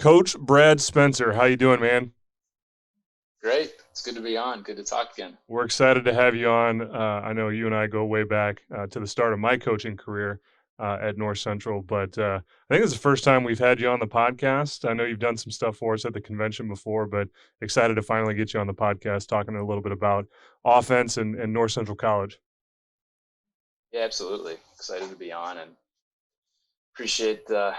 Coach Brad Spencer. How you doing, man? Great. It's good to be on. Good to talk again. We're excited to have you on. I know you and I go way back to the start of my coaching career at North Central, but I think it's the first time we've had you on the podcast. I know you've done some stuff for us at the convention before, but excited to finally get you on the podcast talking a little bit about offense and North Central College. Yeah, absolutely. Excited to be on and appreciate the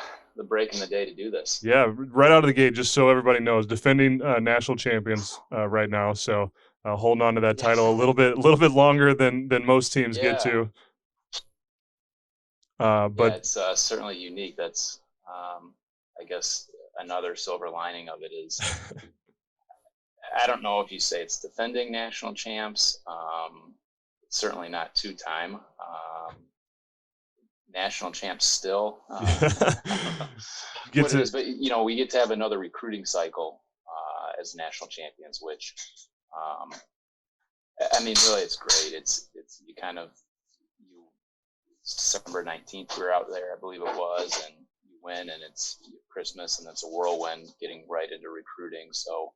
break in the day to do this. Yeah, right out of the gate, just so everybody knows, defending national champions right now. So holding on to that Yeah. title a little bit longer than most teams get Yeah. to. Yeah, But it's certainly unique. That's, I guess, another silver lining of it is I don't know if you say it's defending national champs. Certainly not two-time. National champs still. I don't know get what it to is, but we get to have another recruiting cycle as national champions, which um, I mean, really, it's great. It's you kind of you December 19th we were out there, I believe it was, and you win, and it's Christmas, and it's a whirlwind getting right into recruiting. So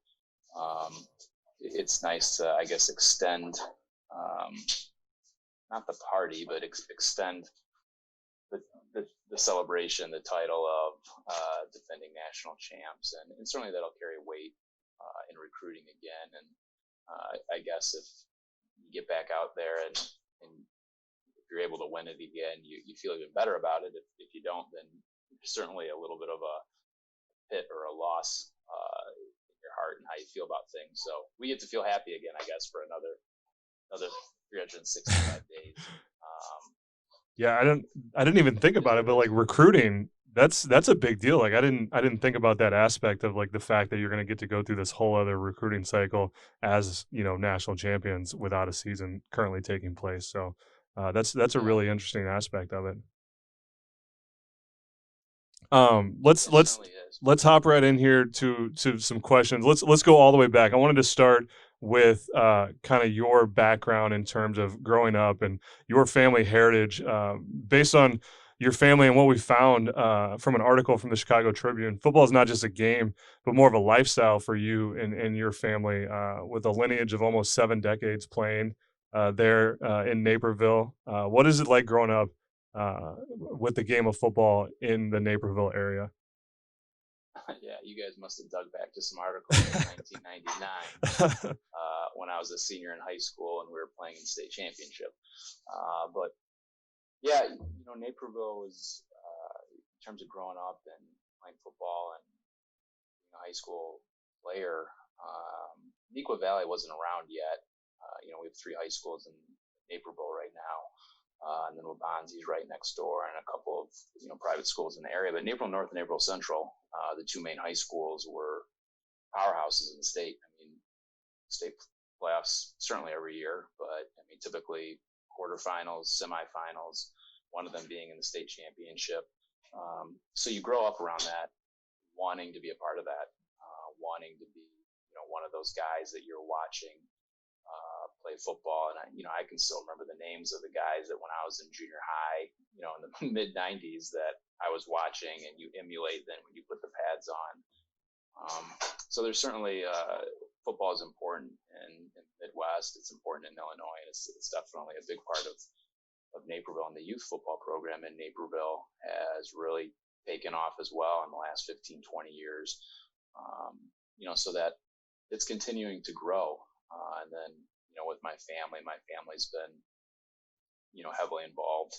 um, it's nice to, I guess, extend um, not the party, but extend the, the celebration, the title of defending national champs, and certainly that'll carry weight in recruiting again. And I guess if you get back out there and if you're able to win it again, you feel even better about it. If you don't, then certainly a little bit of a hit or a loss in your heart and how you feel about things. So we get to feel happy again, I guess, for another 365 days. yeah, I didn't even think It is about it, what but it like is. recruiting, that's a big deal. Like I didn't think about that aspect of like the fact that you're going to get to go through this whole other recruiting cycle as national champions without a season currently taking place. So that's a Yeah, really interesting aspect of it. it certainly is. Let's hop right in here to some questions. Let's go all the way back. I wanted to start with kind of your background in terms of growing up and your family heritage, based on your family and what we found from an article from the Chicago Tribune. Football is not just a game, but more of a lifestyle for you and your family, with a lineage of almost 7 decades playing there in Naperville. What is it like growing up with the game of football in the Naperville area? Yeah, you guys must have dug back to some articles from 1999 when I was a senior in high school and we were playing in state championship. But yeah, Naperville was, in terms of growing up and playing football and being a high school player, Neuqua Valley wasn't around yet. We have three high schools in Naperville right now. And then Wabanzi's right next door, and a couple of private schools in the area. But Naperville North and Naperville Central, the two main high schools, were powerhouses in the state. I mean, state playoffs certainly every year, but I mean typically quarterfinals, semifinals, one of them being in the state championship. So you grow up around that, wanting to be a part of that, wanting to be one of those guys that you're watching play football. And I can still remember the names of the guys that when I was in junior high, in the mid '90s that I was watching, and you emulate then when you put the pads on. So there's certainly football is important in the Midwest. It's important in Illinois, and it's definitely a big part of Naperville. And the youth football program in Naperville has really taken off as well in the last 15, 20 years. So that it's continuing to grow. And then, with my family's been, heavily involved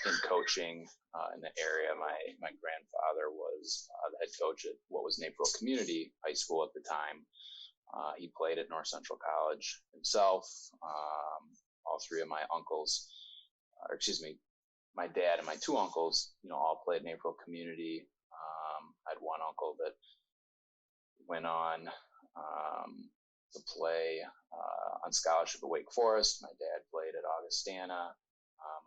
in coaching in the area. My grandfather was the head coach at what was Naperville Community High School at the time. He played at North Central College himself. All three of my uncles, or excuse me, my dad and my two uncles, all played Naperville Community. I had one uncle that went on to play on scholarship at Wake Forest. My dad played at Augustana.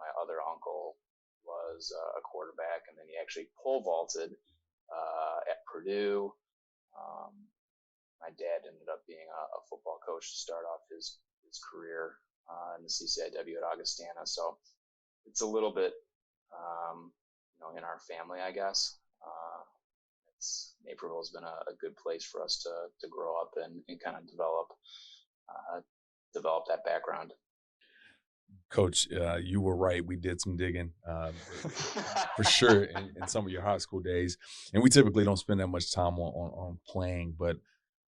My other uncle was a quarterback, and then he actually pole vaulted at Purdue. Um, my dad ended up being a football coach to start off his career in the CCIW at Augustana. So it's a little bit, in our family, I guess. Naperville's been a good place for us to grow up and kind of uh, develop that background. Coach, you were right. We did some digging for sure in some of your high school days, and we typically don't spend that much time on playing. But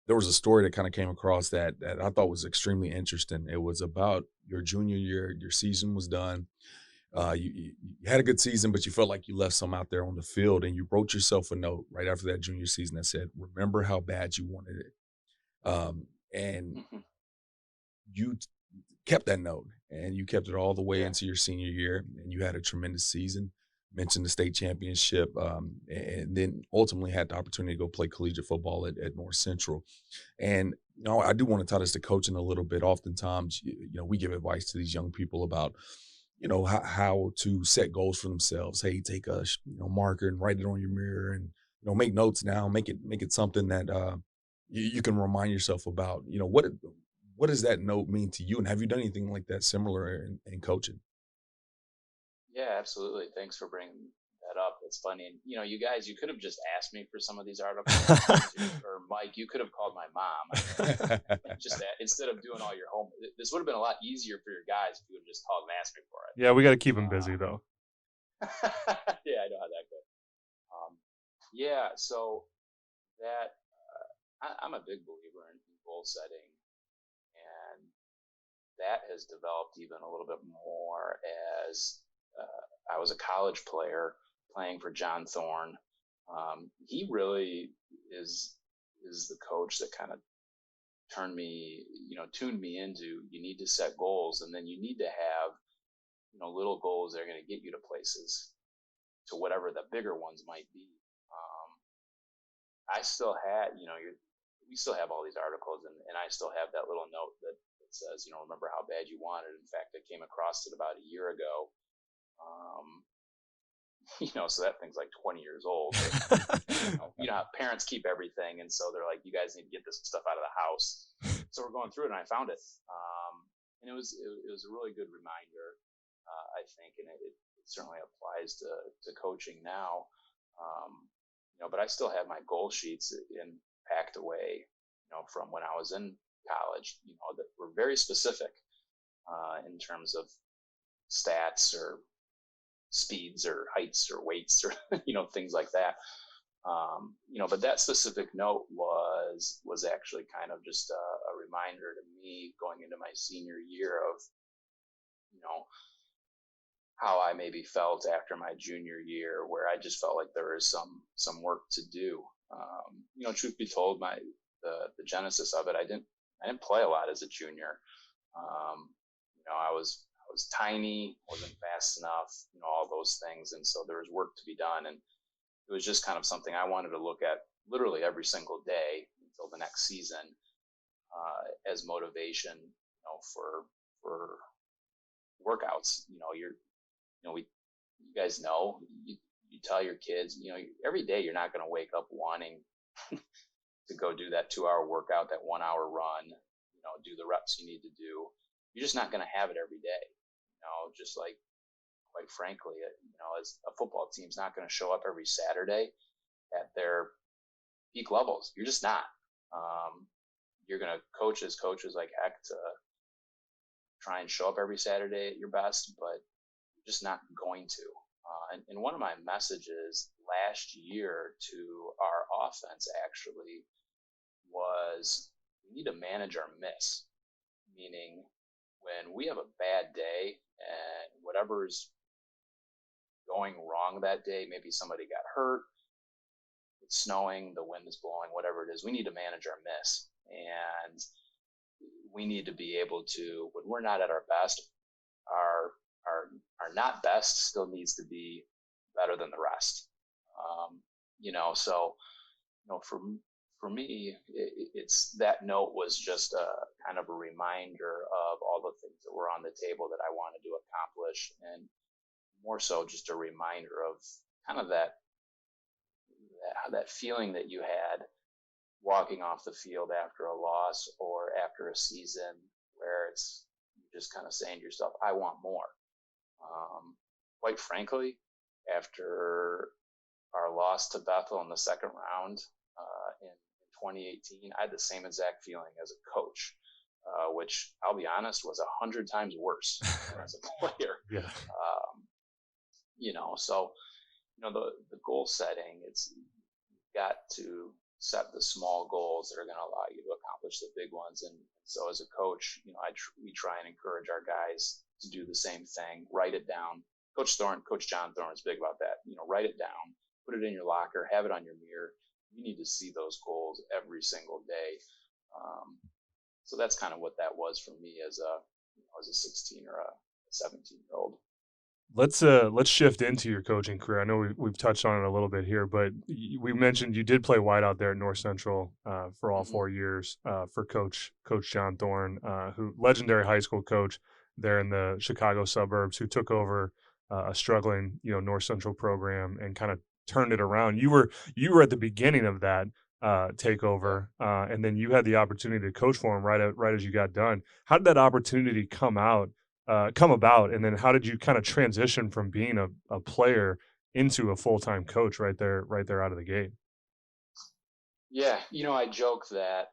there was a story that kind of came across that I thought was extremely interesting. It was about your junior year. Your season was done. You had a good season, but you felt like you left some out there on the field, and you wrote yourself a note right after that junior season that said, "Remember how bad you wanted it." And you kept that note, and you kept it all the way Yeah. into your senior year, and you had a tremendous season. Mentioned the state championship, and then ultimately had the opportunity to go play collegiate football at North Central. And I do want to tie this to coaching a little bit. Oftentimes, we give advice to these young people about, how to set goals for themselves. Hey, take a marker and write it on your mirror, and make notes now. Make it something that you can remind yourself about. What does that note mean to you? And have you done anything like that similar in coaching? Yeah, absolutely. Thanks for bringing that up. It's funny. And, you guys, you could have just asked me for some of these articles, or Mike, you could have called my mom. I mean, just that instead of doing all your homework, this would have been a lot easier for your guys if you would have just called and asked me for it. Yeah, we got to keep them Uh, busy though. yeah, I know how that goes. Yeah, so that I'm a big believer in goal setting, and that has developed even a little bit more as I was a college player playing for John Thorne. He really is the coach that kind of tuned me into you need to set goals, and then you need to have little goals that are going to get you to places, to whatever the bigger ones might be. I still had, we still have all these articles, and I still have that little note that says, remember how bad you wanted. In fact, I came across it about a year ago. Um, so that thing's like 20 years old. But, parents keep everything, and so they're like, you guys need to get this stuff out of the house. So we're going through it, and I found it, and it was a really good reminder, I think, and it certainly applies to coaching now. But I still have my goal sheets packed away, from when I was in college, that were very specific in terms of stats or speeds or heights or weights or things like that. But that specific note was actually kind of just a reminder to me going into my senior year of you know how I maybe felt after my junior year, where I just felt like there was some work to do. Truth be told, the genesis of it, I didn't play a lot as a junior. I was tiny, wasn't fast enough, all those things, and so there was work to be done, and it was just kind of something I wanted to look at literally every single day until the next season, as motivation, for workouts. You guys know, you tell your kids, every day you're not going to wake up wanting to go do that 2 hour workout, that 1 hour run, do the reps you need to do. You're just not going to have it every day. Just like, quite frankly, as a football team's not going to show up every Saturday at their peak levels. You're just not. You're going to coach as coaches like heck to try and show up every Saturday at your best, but you're just not going to. And one of my messages last year to our offense actually was we need to manage our miss, meaning when we have a bad day and whatever's going wrong that day, maybe somebody got hurt, it's snowing, the wind is blowing, whatever it is, we need to manage our miss. And we need to be able to, when we're not at our best, our not best still needs to be better than the rest. So for me, it's that note was just a kind of a reminder of all the things that were on the table that I wanted to accomplish, and more so just a reminder of kind of that feeling that you had walking off the field after a loss or after a season, where it's just kind of saying to yourself, I want more. Quite frankly, after our loss to Bethel in the second round in 2018, I had the same exact feeling as a coach, which I'll be honest was 100 times worse as a player. Yeah. So the goal setting, it's got to set the small goals that are going to allow you to accomplish the big ones. And so as a coach, we try and encourage our guys to do the same thing. Write it down. Coach John Thorne is big about that. Write it down, put it in your locker, have it on your mirror. You need to see those goals every single day. So that's kind of what that was for me as a 16 or a 17-year-old. Let's shift into your coaching career. I know we've touched on it a little bit here, but we mentioned you did play wide out there at North Central for all 4 years for Coach John Thorne, who legendary high school coach there in the Chicago suburbs, who took over a struggling North Central program and kind of turned it around. You were at the beginning of that takeover, and then you had the opportunity to coach for him right as you got done. How did that opportunity come about, and then how did you kind of transition from being a player into a full-time coach right there out of the gate? Yeah, I joke that,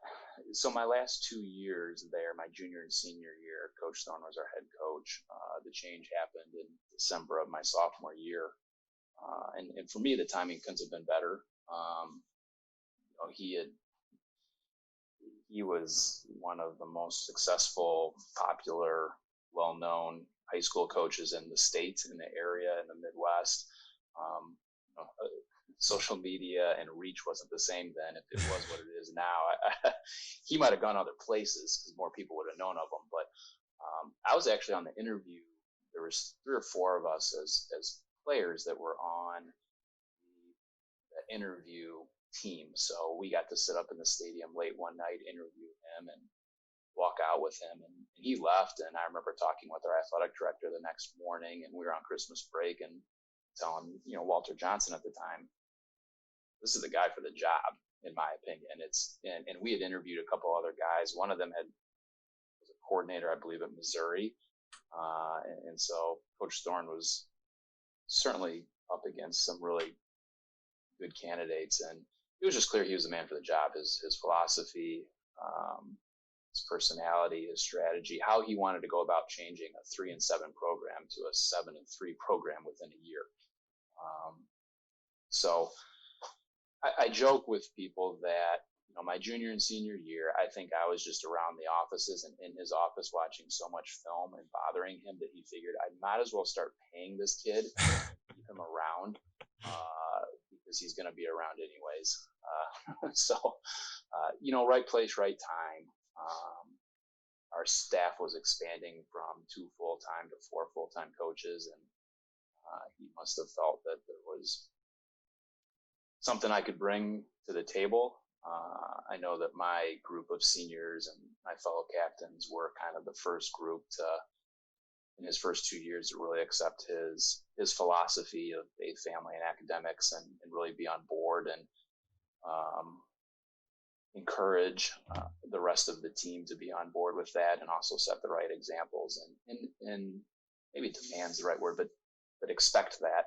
so my last 2 years there, my junior and senior year, Coach Thorne was our head coach. The change happened in December of my sophomore year. And for me, the timing couldn't have been better. He was one of the most successful, popular, well-known high school coaches in the state, in the area, in the Midwest. Social media and reach wasn't the same then. If it was what it is now, he might have gone other places because more people would have known of him. But I was actually on the interview. There was 3 or 4 of us as players that were on the interview team. So we got to sit up in the stadium late one night, interview him, and walk out with him. And he left. And I remember talking with our athletic director the next morning, and we were on Christmas break, and telling Walter Johnson at the time, this is the guy for the job, in my opinion. And we had interviewed a couple other guys. One of them was a coordinator, I believe, at Missouri. And so Coach Thorne was certainly up against some really good candidates, and it was just clear he was the man for the job. His philosophy, his personality, his strategy, how he wanted to go about changing a 3-7 program to a 7-3 program within a year. So I joke with people that my junior and senior year, I think I was just around the offices and in his office watching so much film and bothering him that he figured I might as well start paying this kid, keep him around, because he's going to be around anyways. Right place, right time. Our staff was expanding from 2 full-time to 4 full-time coaches, and he must have felt that there was something I could bring to the table. I know that my group of seniors and my fellow captains were kind of the first group to, in his first 2 years, to really accept his philosophy of faith, family, and academics, and really be on board and encourage the rest of the team to be on board with that, and also set the right examples and maybe demand's the right word, but expect that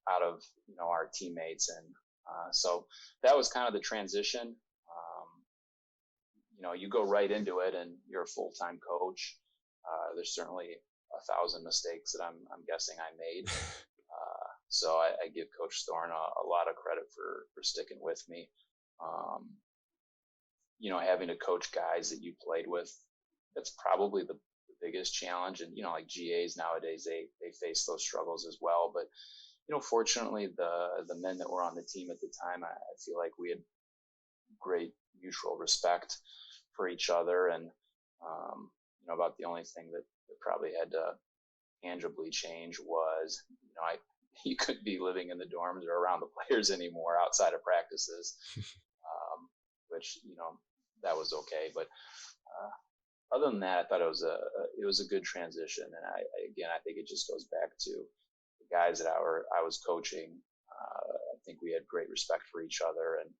out of our teammates. And so that was kind of the transition. You go right into it and you're a full-time coach. There's certainly 1,000 mistakes that I'm guessing I made. So I give Coach Thorne a lot of credit for sticking with me. Having to coach guys that you played with, that's probably the biggest challenge. And, like GAs nowadays, they face those struggles as well. But, fortunately, the men that were on the team at the time, I feel like we had great mutual respect for each other. And, about the only thing that probably had to tangibly change was, you couldn't be living in the dorms or around the players anymore outside of practices, which, that was okay. But other than that, I thought it was a good transition. And I think it just goes back to the guys that I was coaching. I think we had great respect for each other, and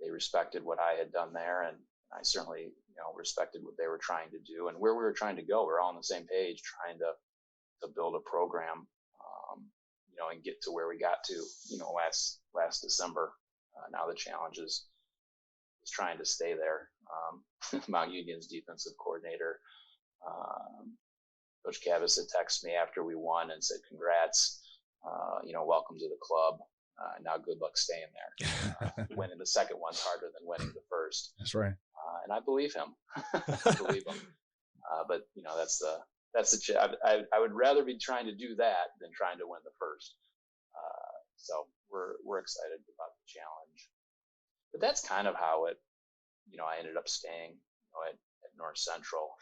they respected what I had done there, and I certainly respected what they were trying to do and where we were trying to go. We're all on the same page, trying to build a program, and get to where we got to, last December. Now the challenge is trying to stay there. Mount Union's defensive coordinator, Coach Cavus, had texted me after we won and said, "Congrats, welcome to the club. Now good luck staying there. Winning the second one's harder than winning the first." That's right. And I believe him. I believe him. But I would rather be trying to do that than trying to win the first. So we're excited about the challenge. But that's kind of how it, I ended up staying, at North Central.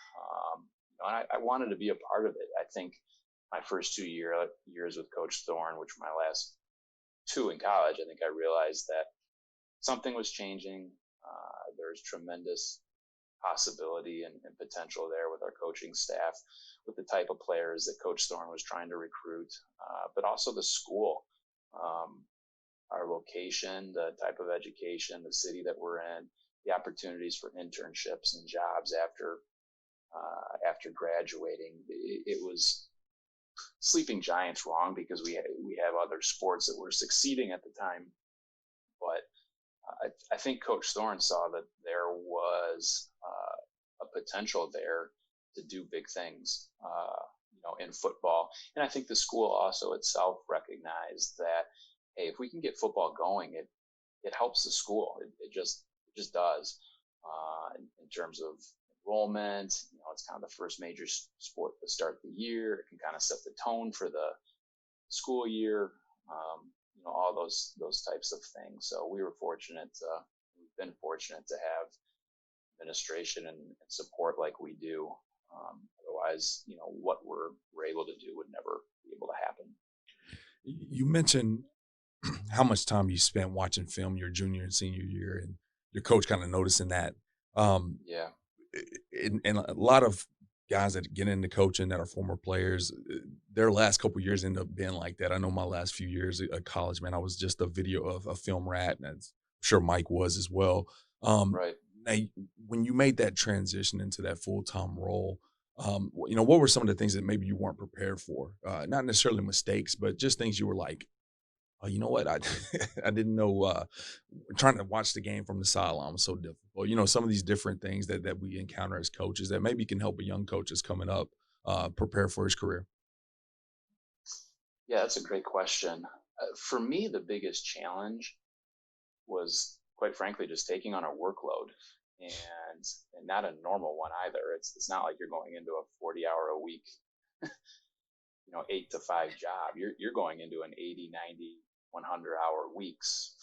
And I wanted to be a part of it. I think my first 2 years with Coach Thorne, which were my last 2 in college, I think I realized that something was changing. There's tremendous possibility and potential there with our coaching staff, with the type of players that Coach Thorne was trying to recruit, but also the school, our location, the type of education, the city that we're in, the opportunities for internships and jobs after graduating. It was sleeping giants wrong, because we have other sports that were succeeding at the time, but I think Coach Thorne saw that there was a potential there to do big things, in football. And I think the school also itself recognized that, hey, if we can get football going, it helps the school. It just does, in terms of enrollment. It's kind of the first major sport to start the year. It can kind of set the tone for the school year. All those types of things. So we've been fortunate to have administration and support like we do. Otherwise, what we're able to do would never be able to happen. You mentioned how much time you spent watching film your junior and senior year, and your coach kind of noticing that. Yeah. And a lot of guys that get into coaching that are former players, their last couple of years end up being like that. I know my last few years at college, man, I was just a video of a film rat, and I'm sure Mike was as well. Right. Now, when you made that transition into that full-time role, what were some of the things that maybe you weren't prepared for? Not necessarily mistakes, but just things you were like, oh, you know what? I I didn't know. Trying to watch the game from the sideline was so difficult. Some of these different things that we encounter as coaches that maybe can help a young coach that's coming up prepare for his career. Yeah, that's a great question. For me, the biggest challenge was, quite frankly, just taking on a workload, and not a normal one either. It's not like you're going into a 40-hour-a-week, 8 to 5 job. You're going into an 80, 90, 100-hour weeks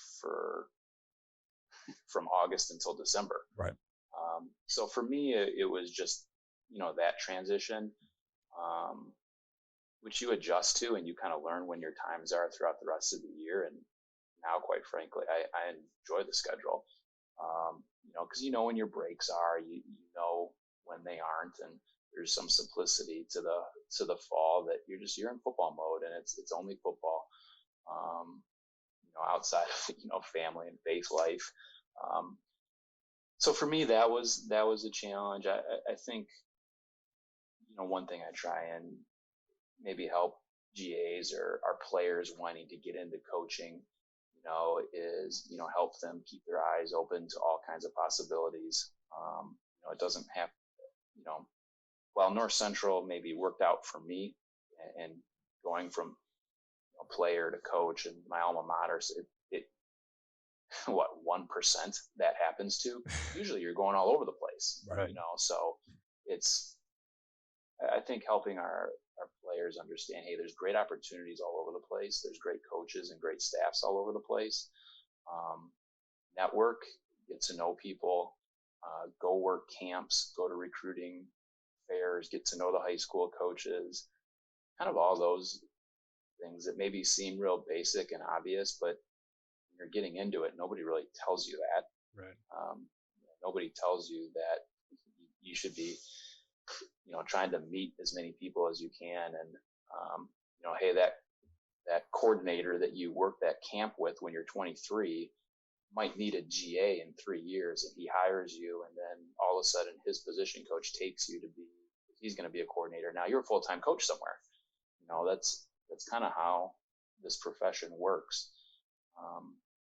from August until December. Right. So for me, it was just, that transition, which you adjust to, and you kind of learn when your times are throughout the rest of the year. And now, quite frankly, I enjoy the schedule, because when your breaks are, you know when they aren't, and there's some simplicity to the fall that you're in football mode, and it's only football, outside of family and faith life. So for me, that was a challenge. I think, one thing I try and maybe help GAs or our players wanting to get into coaching, is, help them keep their eyes open to all kinds of possibilities. It doesn't have, while North Central maybe worked out for me, and going from player to coach and my alma mater, it what 1% that happens to, usually you're going all over the place. Right. So I think helping our players understand, hey, there's great opportunities all over the place. There's great coaches and great staffs all over the place. Network, get to know people, go work camps, go to recruiting fairs, get to know the high school coaches, kind of all those things that maybe seem real basic and obvious, but when you're getting into it, nobody really tells you that. Right. Nobody tells you that you should be, trying to meet as many people as you can. And, hey, that coordinator that you work that camp with when you're 23 might need a GA in 3 years, and he hires you, and then all of a sudden his position coach takes you he's going to be a coordinator. Now you're a full-time coach somewhere. That's kind of how this profession works.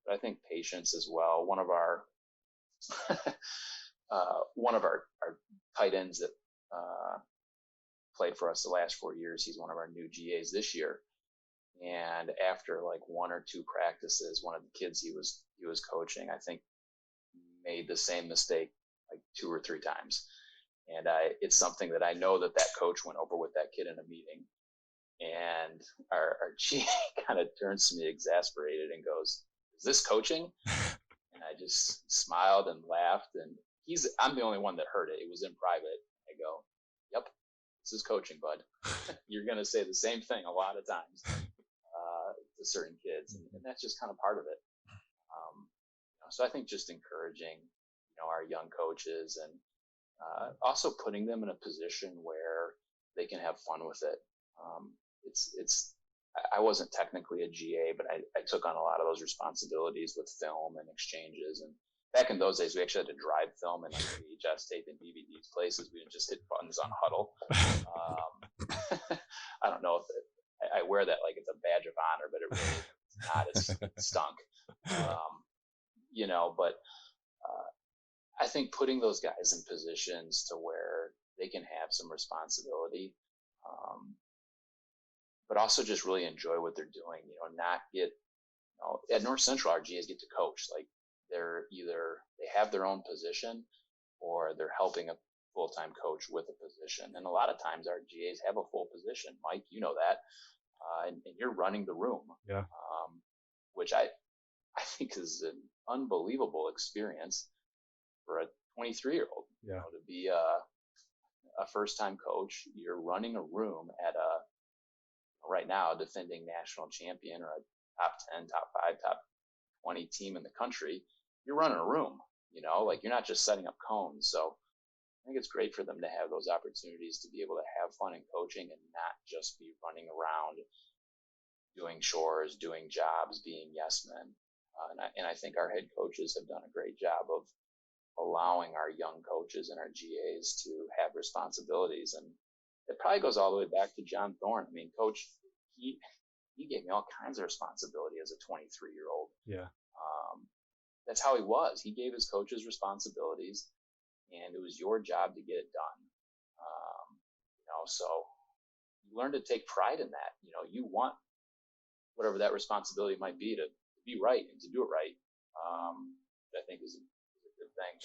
But I think patience as well. One of our our tight ends that played for us the last 4 years, he's one of our new GAs this year. And after like 1 or 2 practices, one of the kids he was coaching, I think, made the same mistake like 2 or 3 times. And it's something that I know that coach went over with that kid in a meeting. And our GA kind of turns to me exasperated and goes, "Is this coaching?" And I just smiled and laughed. And I'm the only one that heard it. It was in private. I go, "Yep, this is coaching, bud. You're going to say the same thing a lot of times to certain kids." And that's just kind of part of it. So I think just encouraging, our young coaches, and also putting them in a position where they can have fun with it. I wasn't technically a GA, but I took on a lot of those responsibilities with film and exchanges. And back in those days, we actually had to drive film and like VHS tape and DVDs places. We didn't just hit buttons on Huddle. I don't know if I wear that like it's a badge of honor, but it really is not. It stunk. But I think putting those guys in positions to where they can have some responsibility, but also just really enjoy what they're doing. Not get, at North Central, our GAs get to coach. Like they have their own position, or they're helping a full-time coach with a position. And a lot of times our GAs have a full position. Mike, you know that, and you're running the room. Yeah. Which I think is an unbelievable experience for a 23-year-old. Yeah. To be a first-time coach, you're running a room at right now defending national champion or a top 10, top 5, top 20 team in the country. You're running a room, like you're not just setting up cones. So I think it's great for them to have those opportunities to be able to have fun in coaching and not just be running around doing chores, doing jobs, being yes men. And I think our head coaches have done a great job of allowing our young coaches and our GAs to have responsibilities. And it probably goes all the way back to John Thorne. I mean, Coach, he gave me all kinds of responsibility as a 23-year-old. Yeah. That's how he was. He gave his coaches responsibilities, and it was your job to get it done. So you learn to take pride in that. You want whatever that responsibility might be to be right and to do it right. I think is a good thing.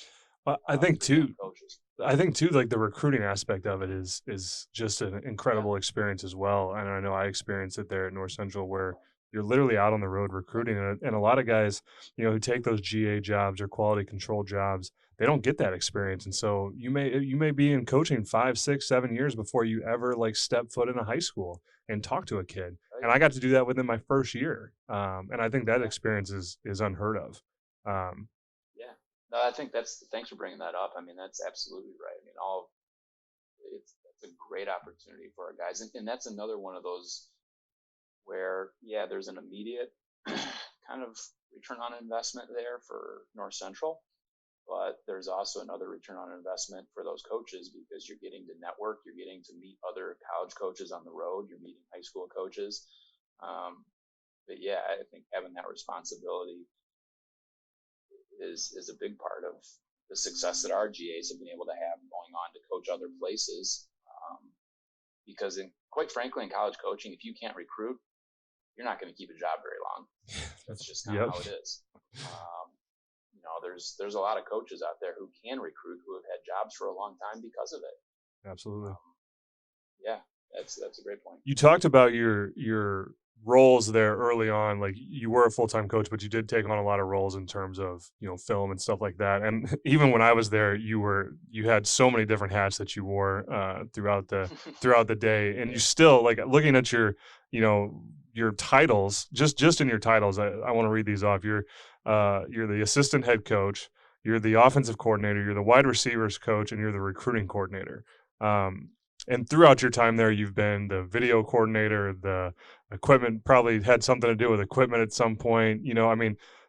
Well, I think too, like the recruiting aspect of it is just an incredible experience as well. And I know I experienced it there at North Central, where you're literally out on the road recruiting, and a lot of guys, who take those GA jobs or quality control jobs, they don't get that experience. And so you may be in coaching 5, 6, 7 years before you ever like step foot in a high school and talk to a kid. And I got to do that within my first year. And I think that experience is unheard of. No, I think thanks for bringing that up. I mean, that's absolutely right. I mean, that's a great opportunity for our guys. And that's another one of those where, there's an immediate kind of return on investment there for North Central, but there's also another return on investment for those coaches, because you're getting to network, you're getting to meet other college coaches on the road, you're meeting high school coaches. But I think having that responsibility is a big part of the success that our GAs have been able to have going on to coach other places. Because quite frankly, in college coaching, if you can't recruit, you're not going to keep a job very long. That's just kind of how it is. There's a lot of coaches out there who can recruit, who have had jobs for a long time because of it. Absolutely. That's a great point. You talked about your roles there early on. Like, you were a full-time coach, but you did take on a lot of roles in terms of, film and stuff like that. And even when I was there, you had so mmany different hats that you wore throughout the day. And you still, like, looking at your titles, just in your titles, I want to read these off. You're the assistant head coach, you're the offensive coordinator, you're the wide receivers coach, and you're the recruiting coordinator. And throughout your time there, you've been the video coordinator, the equipment, probably had something to do with equipment at some point.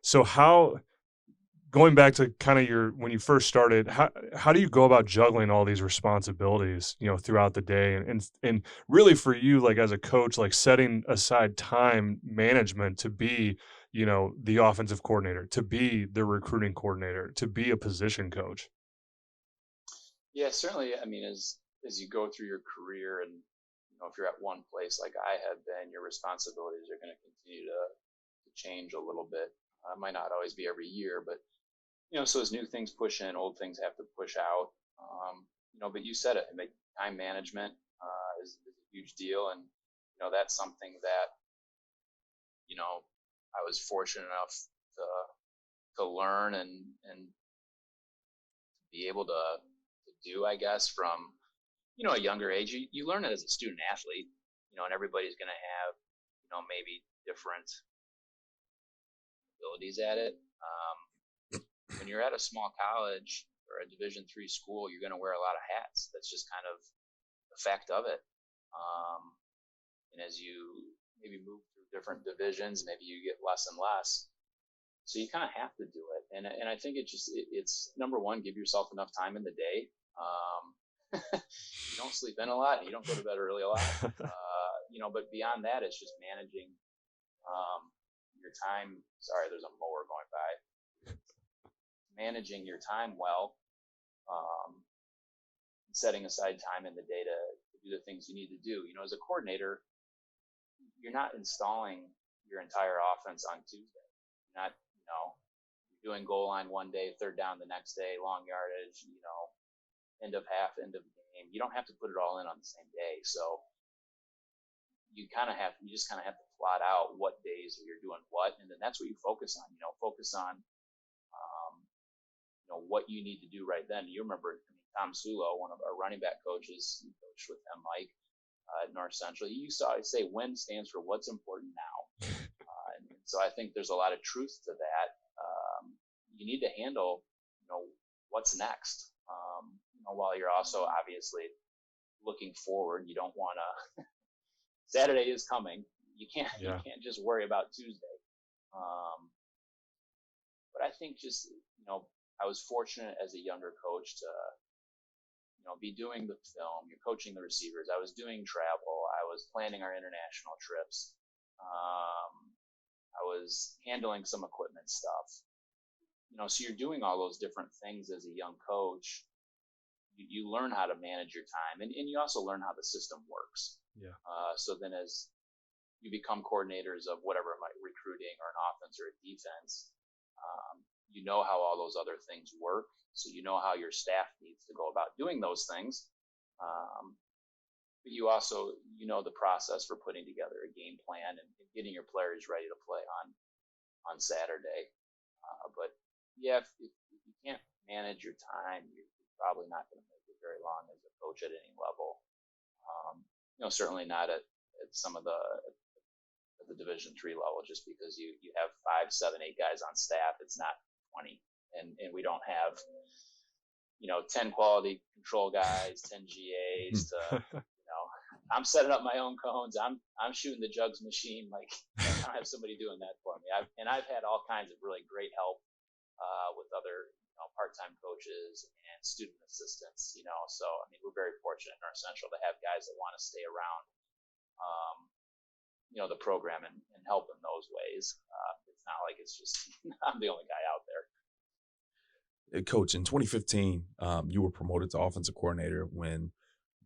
So how, going back to kind of when you first started, how do you go about juggling all these responsibilities, throughout the day, and really for you, like as a coach, like setting aside time management to be, the offensive coordinator, to be the recruiting coordinator, to be a position coach. Yeah, certainly. I mean, as you go through your career, and if you're at one place like I have been, your responsibilities are going to continue to change a little bit. It might not always be every year, but so as new things push in, old things have to push out. But you said it. I mean, time management is a huge deal, and that's something that I was fortunate enough to learn and be able to do, I guess, from a younger age. You learn it as a student athlete, and everybody's going to have maybe different abilities at it. When you're at a small college or a Division III school, you're going to wear a lot of hats. That's just kind of the fact of it. And as you maybe move through different divisions, maybe you get less and less. So you kind of have to do it. And I think it's number one, give yourself enough time in the day. You don't sleep in a lot, and you don't go to bed early a lot. But beyond that, it's just managing your time. Sorry, there's a mower going by. Managing your time well, setting aside time in the day to do the things you need to do. As a coordinator, you're not installing your entire offense on Tuesday. You're not, you're doing goal line one day, third down the next day, long yardage, end of half, end of game. You don't have to put it all in on the same day. So you just kind of have to plot out what days you're doing what, and then that's what you focus on. Focus on what you need to do right then. You remember, Tom Sulo, one of our running back coaches, you coached with him, Mike, at North Central. You saw it say WIN stands for what's important now. And so I think there's a lot of truth to that. You need to handle, what's next. While you're also obviously looking forward. You don't want to. Saturday is coming. You can't just worry about Tuesday. But I think just I was fortunate as a younger coach to be doing the film. You're coaching the receivers. I was doing travel. I was planning our international trips. I was handling some equipment stuff. So you're doing all those different things as a young coach. You learn how to manage your time, and you also learn how the system works. Yeah. So then as you become coordinators of whatever, like recruiting or an offense or a defense, how all those other things work. So how your staff needs to go about doing those things. But you also, the process for putting together a game plan and getting your players ready to play on Saturday. But yeah, if you can't manage your time, you're probably not going to make it very long as a coach at any level. Certainly not at some of the Division III level, just because you have 5, 7, 8 guys on staff. It's not 20, and we don't have 10 quality control guys, 10 GAs to I'm setting up my own cones. I'm shooting the jugs machine. Like, I don't have somebody doing that for me. I've had all kinds of really great help with other part-time coaches and student assistants. So I mean, we're very fortunate in our Central to have guys that want to stay around the program and help in those ways. It's not like it's just I'm the only guy out there. Coach, in 2015, you were promoted to offensive coordinator when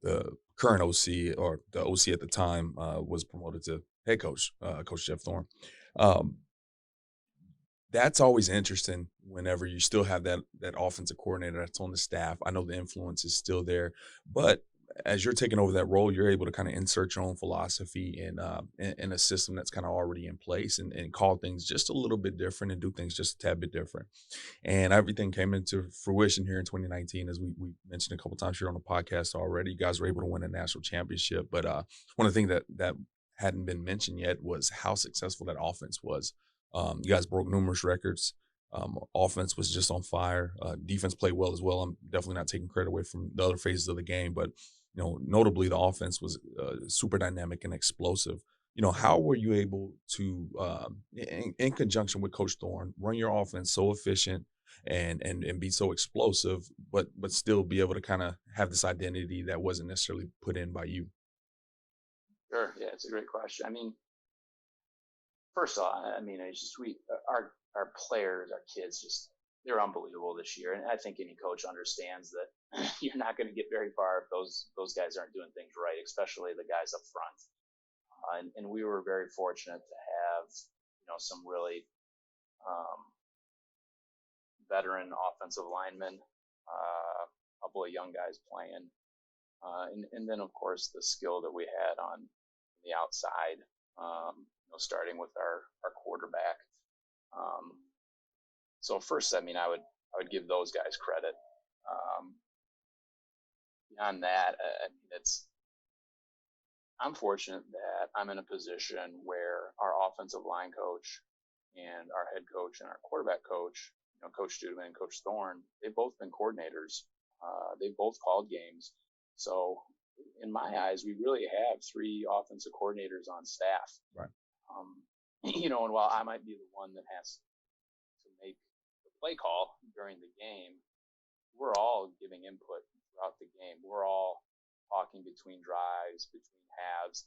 the current OC, or the OC at the time, was promoted to head coach, Coach Jeff Thorne. That's always interesting whenever you still have that offensive coordinator that's on the staff. I know the influence is still there, but as you're taking over that role, you're able to kind of insert your own philosophy in a system that's kind of already in place, and call things just a little bit different and do things just a tad bit different. And everything came into fruition here in 2019, as we mentioned a couple times here on the podcast already. You guys were able to win a national championship. But one of the things that hadn't been mentioned yet was how successful that offense was. You guys broke numerous records. Offense was just on fire. Defense played well as well. I'm definitely not taking credit away from the other phases of the game, but notably the offense was super dynamic and explosive. How were you able to, in conjunction with Coach Thorne, run your offense so efficient, and be so explosive, but still be able to kind of have this identity that wasn't necessarily put in by you? Sure. Yeah, it's a great question. I mean, first of all, I mean, it's just our players, our kids, just they're unbelievable this year, and I think any coach understands that you're not going to get very far if those guys aren't doing things right, especially the guys up front. And we were very fortunate to have some really veteran offensive linemen, a couple of young guys playing, and then of course the skill that we had on the outside. Starting with our quarterback. So first, I mean, I would give those guys credit. Beyond that, I mean, I'm fortunate that I'm in a position where our offensive line coach and our head coach and our quarterback coach, Coach Studeman and Coach Thorne, they've both been coordinators. They've both called games. So in my eyes, we really have 3 offensive coordinators on staff. Right. And while I might be the one that has to make the play call during the game, we're all giving input throughout the game. We're all talking between drives, between halves.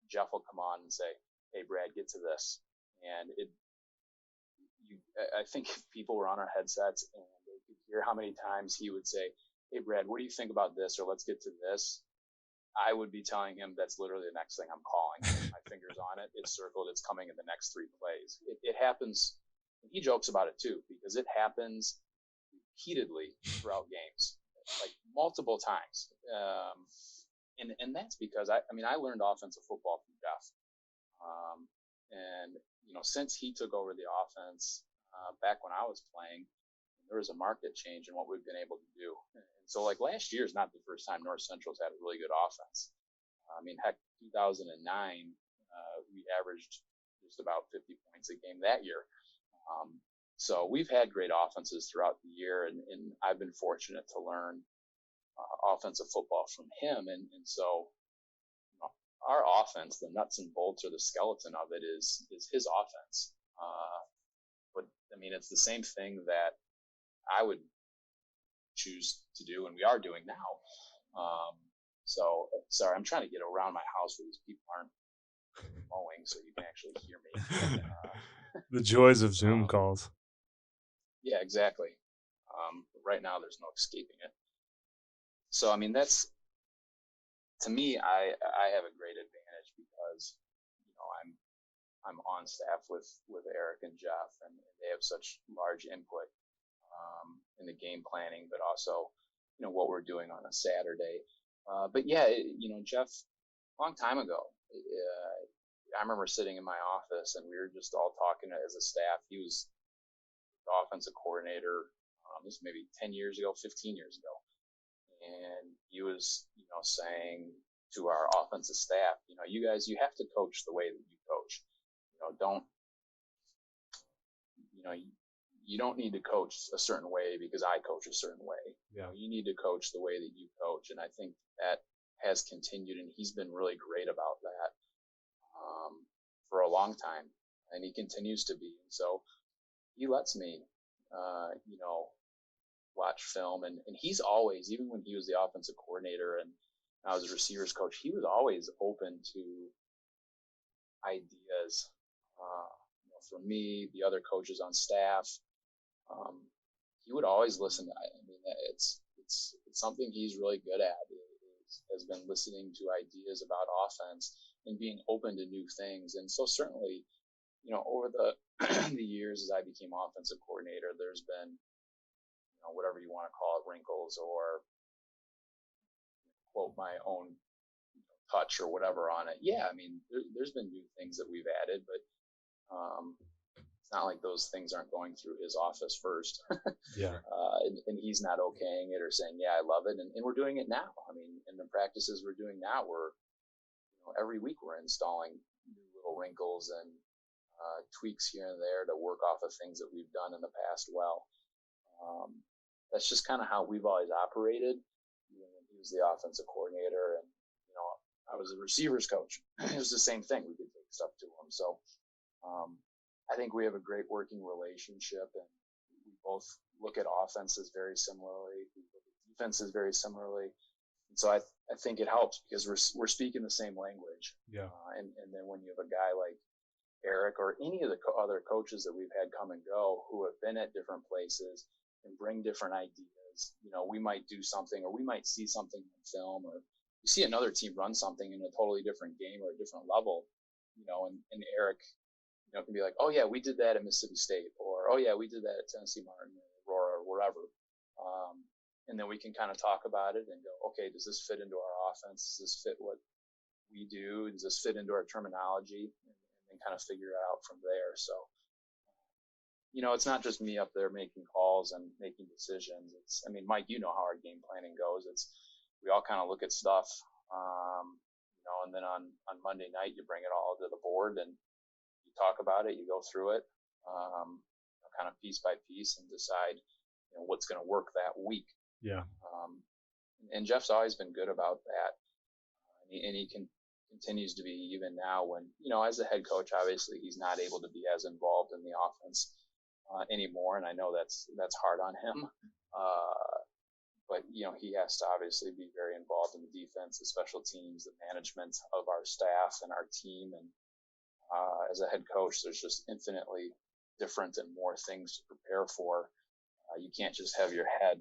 Jeff will come on and say, "Hey, Brad, get to this," and I think if people were on our headsets and they could hear how many times he would say, "Hey, Brad, what do you think about this?" or "Let's get to this," I would be telling him that's literally the next thing I'm calling. My finger's on it. It's circled. It's coming in the next 3 plays. It happens. He jokes about it too, because it happens repeatedly throughout games, like multiple times. And that's because I learned offensive football from Jeff. And since he took over the offense, back when I was playing, there was a market change in what we've been able to do. And so like last year is not the first time North Central's had a really good offense. I mean, heck, 2009, we averaged just about 50 points a game that year. So we've had great offenses throughout the year, and I've been fortunate to learn offensive football from him. And so our offense, the nuts and bolts or the skeleton of it is his offense. But I mean, it's the same thing that I would choose to do, and we are doing now. So sorry, I'm trying to get around my house where these people aren't mowing, so you can actually hear me. The joys of Zoom calls. Yeah, exactly. Right now, there's no escaping it. So I mean, that's, to me, I have a great advantage because I'm on staff with Eric and Jeff, and they have such large input in the game planning, but also what we're doing on a Saturday. But yeah, Jeff, a long time ago, I remember sitting in my office and we were just all talking as a staff. He was the offensive coordinator. This was maybe 10 years ago, 15 years ago, and he was saying to our offensive staff, you guys, you have to coach the way that you coach. You don't need to coach a certain way because I coach a certain way. Yeah. You need to coach the way that you coach. And I think that has continued, and he's been really great about that for a long time, and he continues to be. And so he lets me, watch film, and he's always, even when he was the offensive coordinator and I was a receivers coach, he was always open to ideas. For me, the other coaches on staff, he would always listen to. I mean, it's something he's really good at. Has been listening to ideas about offense and being open to new things. And so certainly, over the the years as I became offensive coordinator, there's been, whatever you want to call it, wrinkles or quote my own touch or whatever on it. Yeah, I mean, there's been new things that we've added, but it's not like those things aren't going through his office first. Yeah. And he's not okaying it or saying, yeah, I love it. And we're doing it now. I mean, in the practices we're doing now, every week we're installing new little wrinkles and tweaks here and there to work off of things that we've done in the past well. That's just kind of how we've always operated. He was the offensive coordinator, and I was a receivers coach. It was the same thing. We could take stuff to him. So I think we have a great working relationship, and we both look at offenses very similarly. We look at defenses very similarly. And so I think it helps because we're speaking the same language. Yeah. And then when you have a guy like Eric or any of the other coaches that we've had come and go who have been at different places and bring different ideas, we might do something or we might see something in film or you see another team run something in a totally different game or a different level, and Eric, can be like, oh yeah, we did that at Mississippi State, or oh yeah, we did that at Tennessee Martin or Aurora or wherever. And then we can kind of talk about it and go, okay, does this fit into our offense? Does this fit what we do? Does this fit into our terminology? And then kind of figure it out from there. So, it's not just me up there making calls and making decisions. Mike, how our game planning goes. We all kind of look at stuff, and then on Monday night, you bring it all to the board and you talk about it, you go through it, kind of piece by piece and decide, what's going to work that week. Yeah. And Jeff's always been good about that. And he continues to be even now when, as a head coach, obviously he's not able to be as involved in the offense anymore. And I know that's hard on him. But, he has to obviously be very involved in the defense, the special teams, the management of our staff and our team. And as a head coach, there's just infinitely different and more things to prepare for. You can't just have your head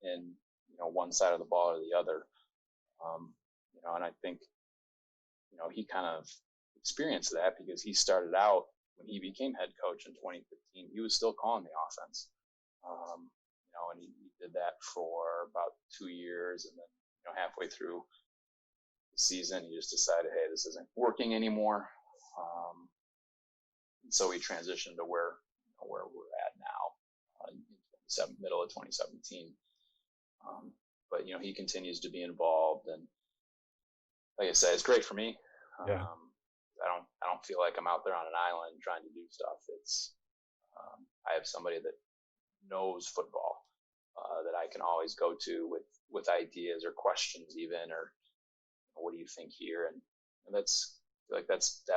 in, one side of the ball or the other. And I think, he kind of experienced that because he started out when he became head coach in 2015, he was still calling the offense. And he did that for about 2 years. And then, halfway through the season, he just decided, hey, this isn't working anymore. And so we transitioned to where we're at now, in middle of 2017. But, he continues to be involved. And like I said, it's great for me. Yeah. I don't feel like I'm out there on an island trying to do stuff. It's, I have somebody that knows football, that I can always go to with ideas or questions even, or what do you think here? And that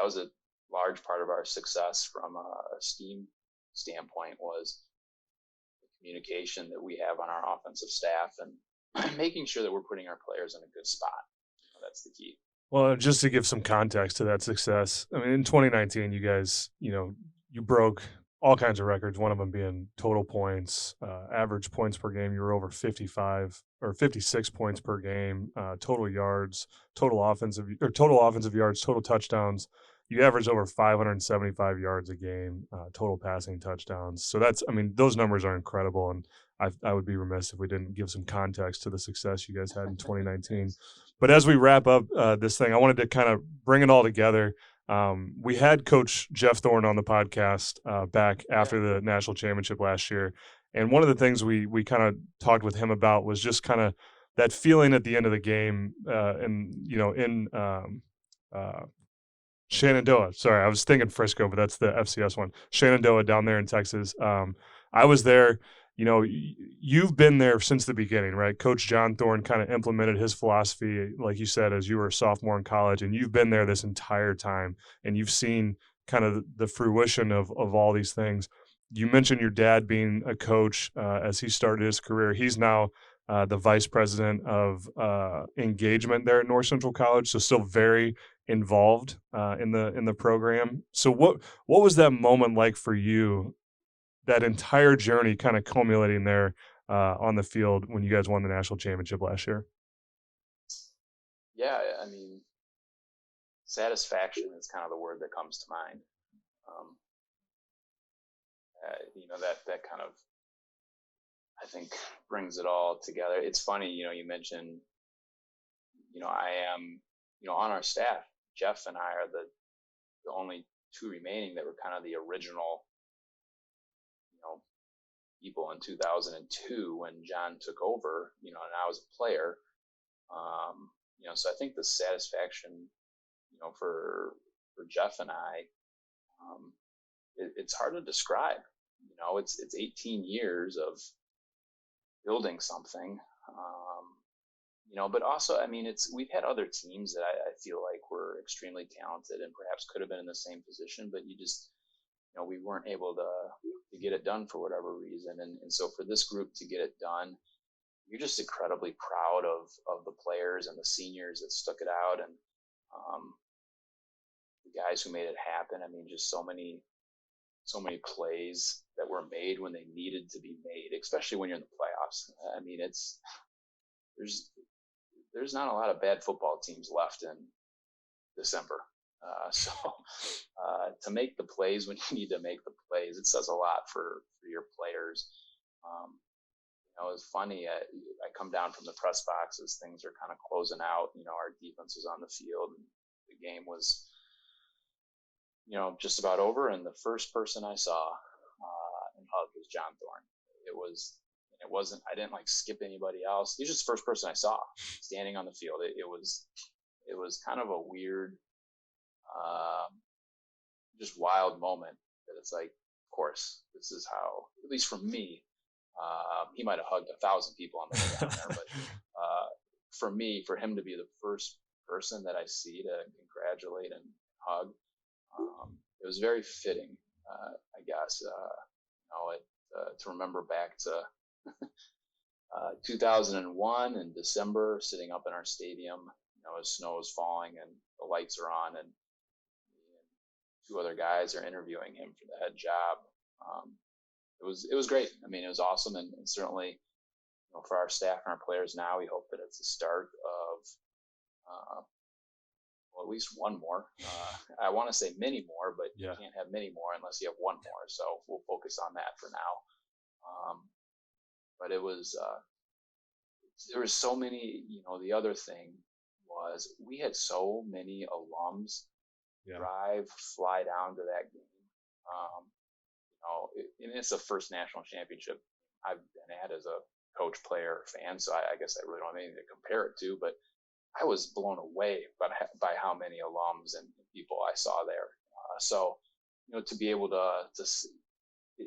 was a large part of our success from a STEAM standpoint was the communication that we have on our offensive staff and making sure that we're putting our players in a good spot. That's the key. Well, just to give some context to that success, in 2019, you guys, you broke all kinds of records, one of them being total points, average points per game. You were over 55 or 56 points per game, total yards, total offensive yards, total touchdowns. You averaged over 575 yards a game, total passing touchdowns. So those numbers are incredible. And I would be remiss if we didn't give some context to the success you guys had in 2019. But as we wrap up this thing, I wanted to kind of bring it all together. We had Coach Jeff Thorne on the podcast back after the national championship last year. And one of the things we kind of talked with him about was just kind of that feeling at the end of the game in Shenandoah. Sorry, I was thinking Frisco, but that's the FCS one. Shenandoah down there in Texas. I was there. You've been there since the beginning, right? Coach John Thorne kind of implemented his philosophy, like you said, as you were a sophomore in college, and you've been there this entire time, and you've seen kind of the fruition of all these things. You mentioned your dad being a coach as he started his career. He's now the vice president of engagement there at North Central College, so still very involved in the program. So what was that moment like for you? That entire journey kind of culminating there on the field when you guys won the national championship last year? Yeah, satisfaction is kind of the word that comes to mind. That kind of, I think, brings it all together. It's funny, you mentioned, I am, on our staff, Jeff and I are the only two remaining that were kind of the original people in 2002 when John took over, and I was a player. So I think the satisfaction, for Jeff and I, it's hard to describe. It's 18 years of building something, but also, we've had other teams that I feel like were extremely talented and perhaps could have been in the same position, but you just, we weren't able to get it done for whatever reason. And so for this group to get it done, you're just incredibly proud of the players and the seniors that stuck it out, and the guys who made it happen. I mean, just so many plays that were made when they needed to be made, especially when you're in the playoffs. I mean, there's not a lot of bad football teams left in December. So to make the plays when you need to make the plays, it says a lot for your players. It's funny. I come down from the press box as things are kind of closing out. Our defense was on the field, and the game was, just about over. And the first person I saw and hugged was John Thorne. It wasn't. I didn't skip anybody else. He was just the first person I saw standing on the field. It was kind of a weird, just wild moment. That it's like, of course, this is how, at least for me. He might have hugged 1,000 people on the way down there, but for him to be the first person that I see to congratulate and hug, it was very fitting, I guess. To remember back to 2001 in December, sitting up in our stadium, as snow is falling and the lights are on, and two other guys are interviewing him for the head job. It was great. I mean, it was awesome, and certainly, for our staff and our players now, we hope that it's the start of, at least one more. I want to say many more, but you can't have many more unless you have one more. So we'll focus on that for now. But it was, there was so many. The other thing was we had so many alums fly down to that game. And it's the first national championship I've been at as a coach, player, fan. So I guess I really don't have anything to compare it to, but I was blown away by how many alums and people I saw there. So to be able to see,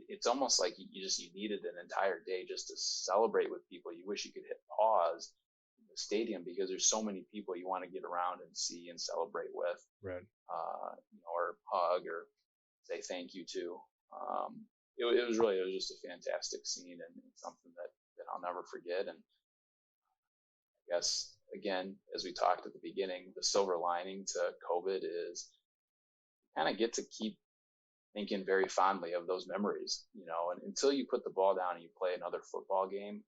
it's almost like you needed an entire day just to celebrate with people. You wish you could hit pause in the stadium because there's so many people you want to get around and see and celebrate with, right? Or hug or say thank you to. It was just a fantastic scene and something that I'll never forget. And I guess, again, as we talked at the beginning, the silver lining to COVID is kind of get to keep thinking very fondly of those memories, and until you put the ball down and you play another football game,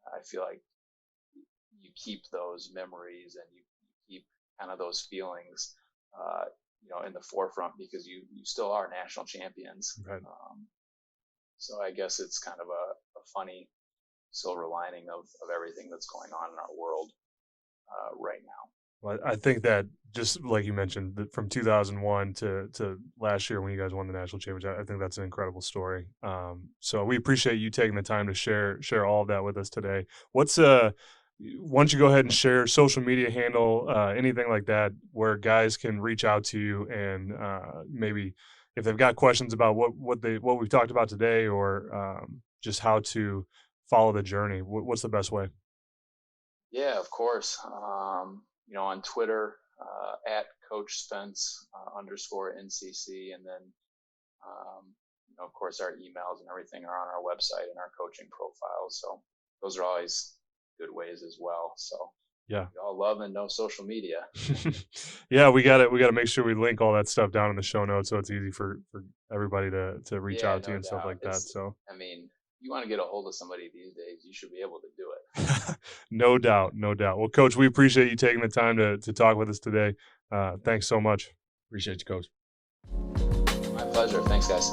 I feel like you keep those memories and you keep kind of those feelings, in the forefront because you still are national champions. Right. So I guess it's kind of a funny silver lining of everything that's going on in our world right now. Well, I think that just like you mentioned, from 2001 to last year when you guys won the national championship, I think that's an incredible story. So we appreciate you taking the time to share all of that with us today. Why don't you go ahead and share social media handle, anything like that, where guys can reach out to you and maybe if they've got questions about what we've talked about today or just how to follow the journey. What's the best way? Yeah, of course. On Twitter, at Coach Spence _NCC. And then, of course, our emails and everything are on our website and our coaching profiles. So those are always good ways as well. So yeah, we all love and know social media. Yeah, we got to make sure we link all that stuff down in the show notes so it's easy for everybody to reach out to you and stuff like that. So I mean, you want to get a hold of somebody these days, you should be able to do it. No doubt. Well, Coach, we appreciate you taking the time to talk with us today. Thanks so much. Appreciate you, Coach. My pleasure. Thanks, guys.